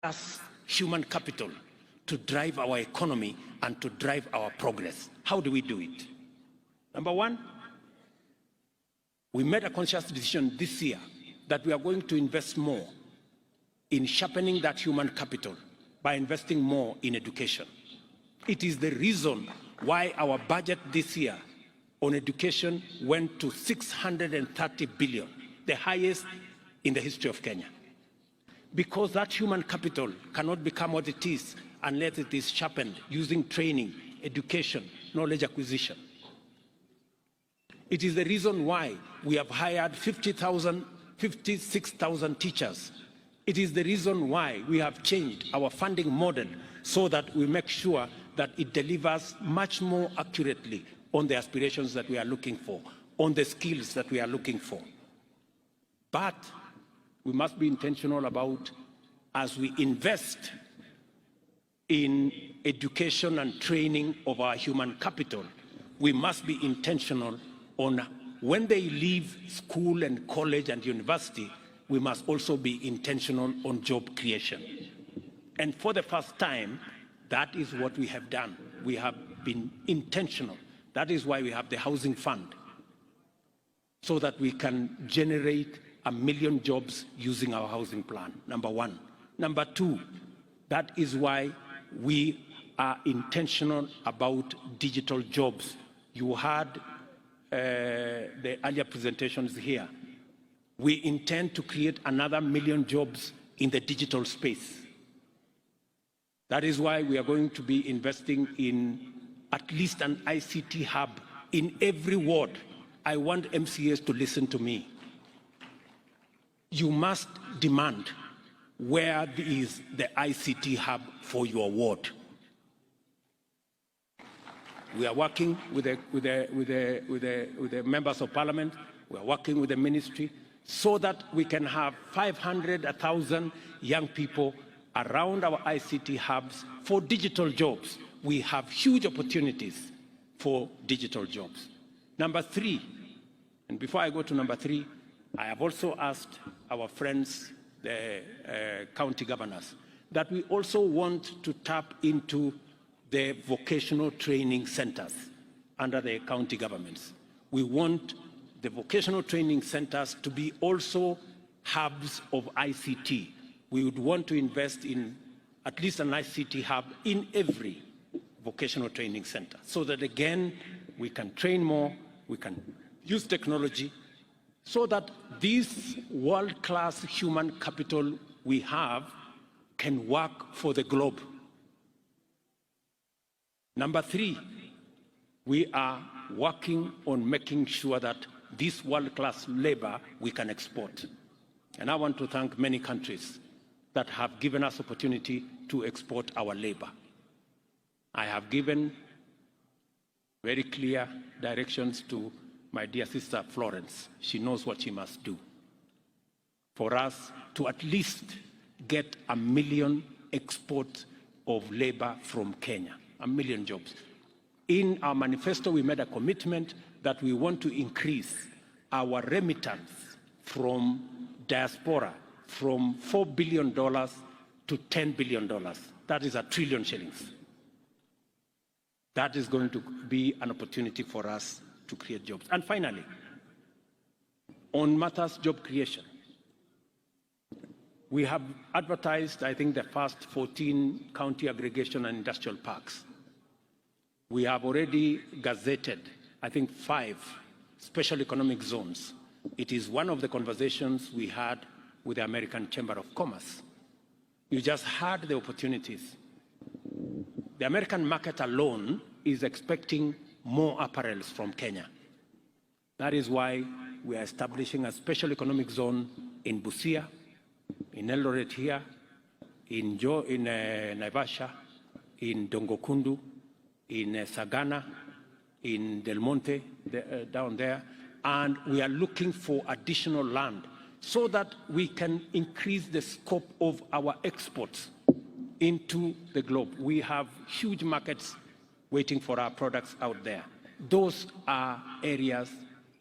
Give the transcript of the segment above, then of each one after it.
us human capital to drive our economy and to drive our progress. How do we do it? Number one, we made a conscious decision this year that we are going to invest more in sharpening that human capital by investing more in education. It is the reason why our budget this year on education went to 630 billion, the highest in the history of Kenya. Because that human capital cannot become what it is unless it is sharpened using training, education, knowledge acquisition. It is the reason why we have hired 56,000 teachers. It is the reason why we have changed our funding model so that we make sure that it delivers much more accurately on the aspirations that we are looking for, on the skills that we are looking for. But we must be intentional about, as we invest in education and training of our human capital, we must be intentional on when they leave school and college and university, we must also be intentional on job creation. And for the first time, that is what we have done. We have been intentional. That is why we have the housing fund, so that we can generate 1 million jobs using our housing plan, number one. Number two, that is why we are intentional about digital jobs. You heard the earlier presentations here. We intend to create another 1 million jobs in the digital space. That is why we are going to be investing in at least an ICT hub in every ward. I want MCAs to listen to me. You must demand where is the ICT hub for your ward. We are working with the members of parliament. We are working with the ministry so that we can have 500, 1,000 young people around our ICT hubs for digital jobs. We have huge opportunities for digital jobs. Number three, and before I go to number three, I have also asked our friends, the county governors, that we also want to tap into the vocational training centers under the county governments. We want the vocational training centers to be also hubs of ICT. We would want to invest in at least an ICT hub in every vocational training center, so that again, we can train more, we can use technology, so that this world-class human capital we have can work for the globe. Number three, we are working on making sure that this world-class labor we can export. And I want to thank many countries that have given us opportunity to export our labor. I have given very clear directions to my dear sister Florence. She knows what she must do for us to at least get 1 million exports of labor from Kenya, 1 million jobs. In our manifesto, we made a commitment that we want to increase our remittance from diaspora from $4 billion to $10 billion. That is 1 trillion shillings. That is going to be an opportunity for us to create jobs. And finally, on matters job creation, we have advertised, I think, the first 14 county aggregation and industrial parks. We have already gazetted, I think, 5 special economic zones. It is one of the conversations we had with the American Chamber of Commerce. You just heard the opportunities. The American market alone is expecting more apparels from Kenya. That is why we are establishing a special economic zone in Busia, in Eldoret here, in Naivasha, in Dongokundu, in Sagana, in Del Monte, down there, and we are looking for additional land so that we can increase the scope of our exports into the globe. We have huge markets waiting for our products out there. Those are areas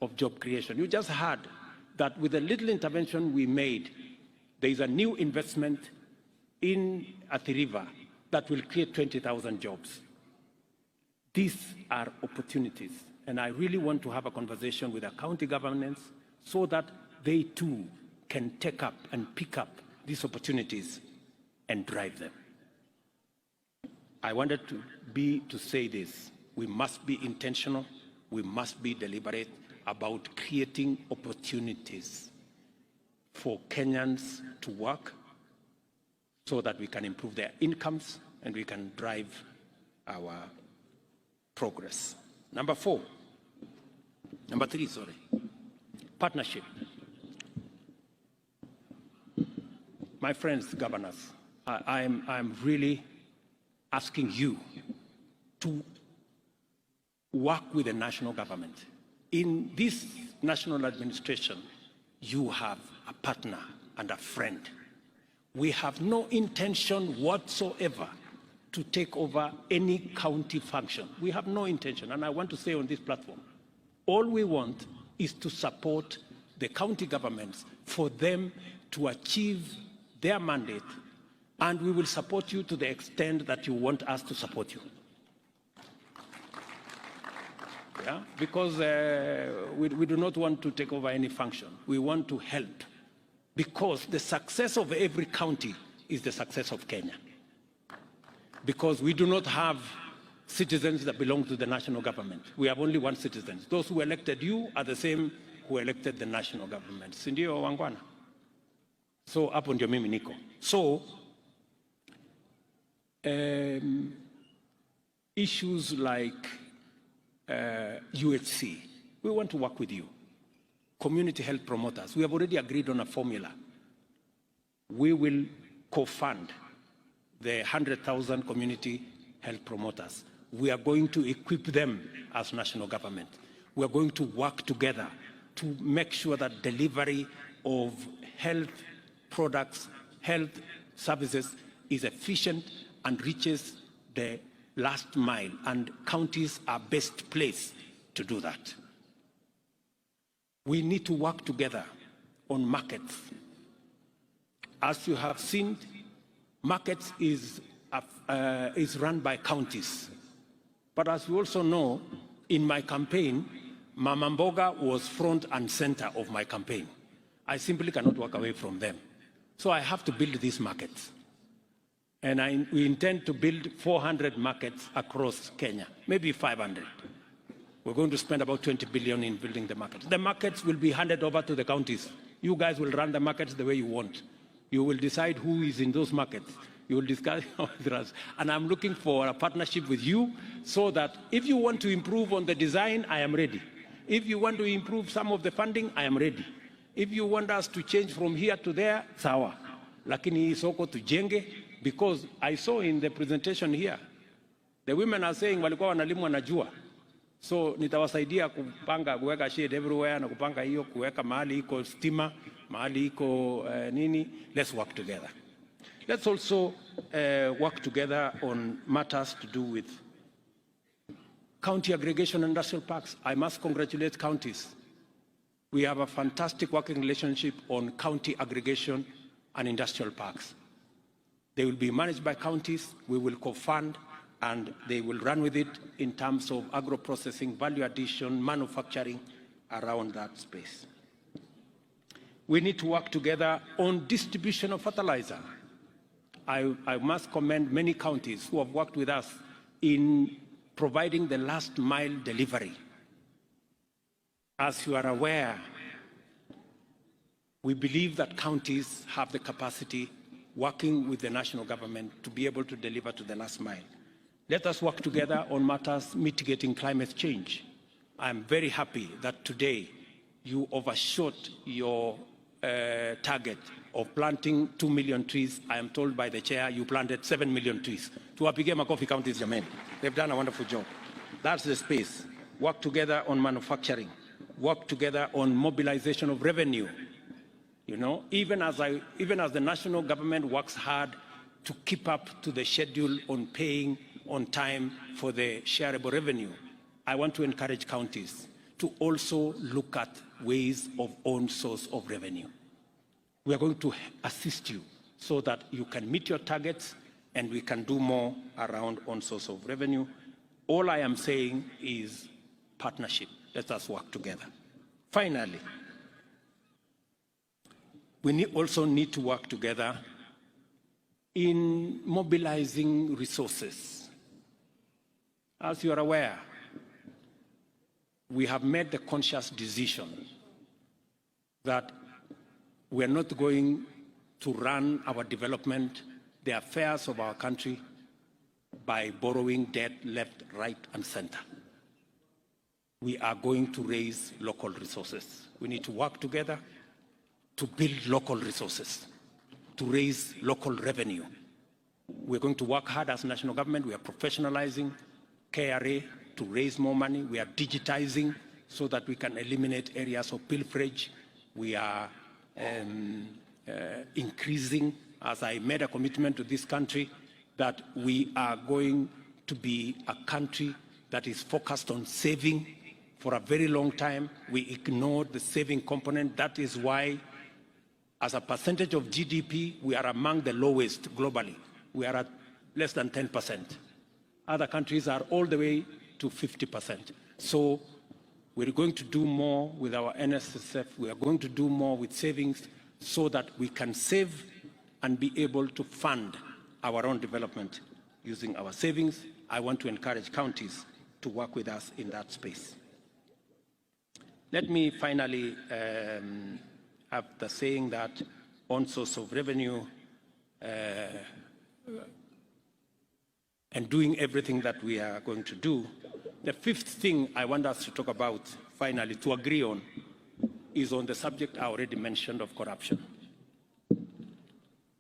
of job creation. You just heard that with the little intervention we made, there is a new investment in Athi River that will create 20,000 jobs. These are opportunities, and I really want to have a conversation with the county governments so that they too can take up and pick up these opportunities and drive them. I wanted to say this. We must be intentional. We must be deliberate about creating opportunities for Kenyans to work so that we can improve their incomes and we can drive our progress. Number three, partnership. My friends, governors, I'm really asking you to work with the national government. In this national administration, you have a partner and a friend. We have no intention whatsoever to take over any county function. We have no intention, and I want to say on this platform, all we want is to support the county governments for them to achieve their mandate, and we will support you to the extent that you want us to support you. Yeah? Because we do not want to take over any function. We want to help, because the success of every county is the success of Kenya. Because we do not have citizens that belong to the national government. We have only one citizen. Those who elected you are the same who elected the national government. Sindio wangwana? So hapo ndio mimi niko. So issues like UHC, we want to work with you. Community health promoters, we have already agreed on a formula. We will co-fund the 100,000 community health promoters. We are going to equip them as national government. We are going to work together to make sure that delivery of health products, health services is efficient and reaches the last mile, and counties are best placed to do that. We need to work together on markets. As you have seen, markets is run by counties. But as you also know, in my campaign, Mama Mboga was front and center of my campaign. I simply cannot walk away from them. So I have to build these markets. And we intend to build 400 markets across Kenya, maybe 500. We're going to spend about 20 billion in building the markets. The markets will be handed over to the counties. You guys will run the markets the way you want. You will decide who is in those markets. You will discuss with us. And I'm looking for a partnership with you so that if you want to improve on the design, I am ready. If you want to improve some of the funding, I am ready. If you want us to change from here to there, sawa. Lakini soko tujenge, because I saw in the presentation here, the women are saying walikuwa wanalimwa na jua. So nitawasaidia kupanga kuweka shade everywhere na kupanga hiyo kuweka mahali iko stima, mahali iko nini. Let's work together. Let's also work together on matters to do with county aggregation and industrial parks. I must congratulate counties. We have a fantastic working relationship on county aggregation and industrial parks. They will be managed by counties. We will co-fund, and they will run with it in terms of agro-processing, value addition, manufacturing around that space. We need to work together on distribution of fertilizer. I must commend many counties who have worked with us in providing the last mile delivery. As you are aware, we believe that counties have the capacity, working with the national government, to be able to deliver to the last mile. Let us work together on matters mitigating climate change. I'm very happy that today you overshot your target of planting 2 million trees. I am told by the chair you planted 7 million trees. Tuwapige makofi counties jameni. They've done a wonderful job. That's the space. Work together on manufacturing. Work together on mobilization of revenue. You know, even as the national government works hard to keep up to the schedule on paying on time for the shareable revenue, I want to encourage counties to also look at ways of own source of revenue. We are going to assist you so that you can meet your targets and we can do more around own source of revenue. All I am saying is partnership. Let us work together. Finally, we also need to work together in mobilizing resources. As you are aware, we have made the conscious decision that we are not going to run our development, the affairs of our country, by borrowing debt left, right, and center. We are going to raise local resources. We need to work together to build local resources, to raise local revenue. We're going to work hard as national government. We are professionalizing KRA to raise more money. We are digitizing so that we can eliminate areas of pilferage. We are increasing, as I made a commitment to this country, that we are going to be a country that is focused on saving. For a very long time, we ignored the saving component. That is why, as a percentage of GDP, we are among the lowest globally. We are at less than 10%. Other countries are all the way to 50%. So we're going to do more with our NSSF. We are going to do more with savings so that we can save and be able to fund our own development using our savings. I want to encourage counties to work with us in that space. Let me finally, after saying that on source of revenue and doing everything that we are going to do, the fifth thing I want us to talk about, finally, to agree on, is on the subject I already mentioned of corruption.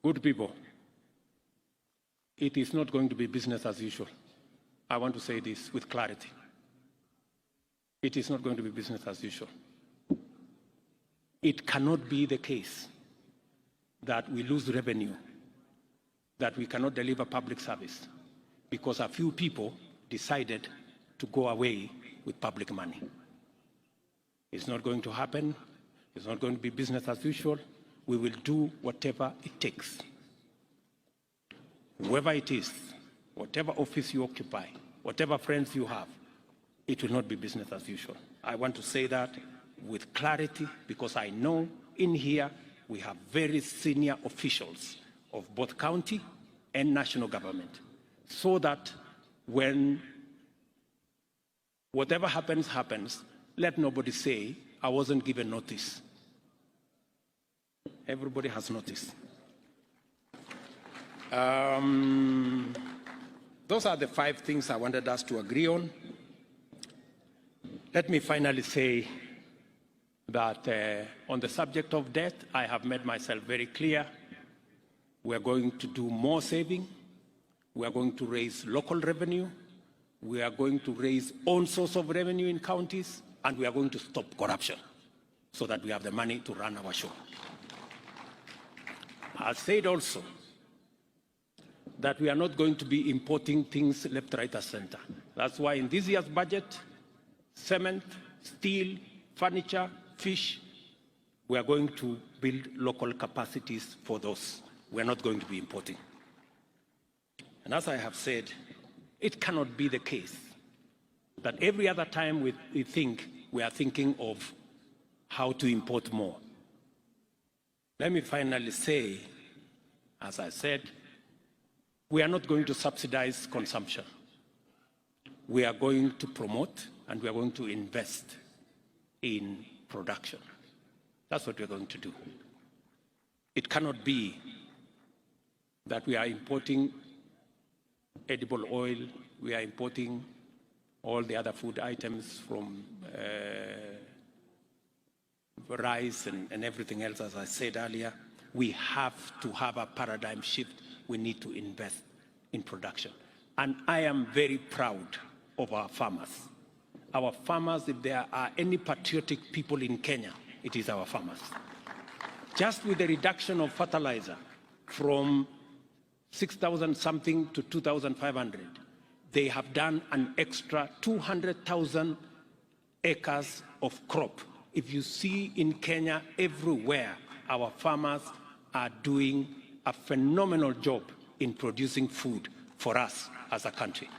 Good people, it is not going to be business as usual. I want to say this with clarity. It is not going to be business as usual. It cannot be the case that we lose revenue, that we cannot deliver public service because a few people decided to go away with public money. It's not going to happen. It's not going to be business as usual. We will do whatever it takes. Whoever it is, whatever office you occupy, whatever friends you have, it will not be business as usual. I want to say that with clarity because I know in here we have very senior officials of both county and national government, so that when whatever happens, happens, let nobody say, I wasn't given notice. Everybody has notice. Those are the 5 things I wanted us to agree on. Let me finally say that on the subject of debt, I have made myself very clear. We are going to do more saving. We are going to raise local revenue. We are going to raise own source of revenue in counties, and we are going to stop corruption so that we have the money to run our show. I said also that we are not going to be importing things left, right, or center. That's why in this year's budget, cement, steel, furniture, fish, we are going to build local capacities for those. We are not going to be importing. And as I have said, it cannot be the case that every other time we think, we are thinking of how to import more. Let me finally say, as I said, we are not going to subsidize consumption. We are going to promote and we are going to invest in production. That's what we're going to do. It cannot be that we are importing edible oil, we are importing all the other food items from rice and everything else, as I said earlier. We have to have a paradigm shift. We need to invest in production. And I am very proud of our farmers. Our farmers, if there are any patriotic people in Kenya, it is our farmers. Just with the reduction of fertilizer from 6,000 something to 2,500, they have done an extra 200,000 acres of crop. If you see in Kenya, everywhere, our farmers are doing a phenomenal job in producing food for us as a country.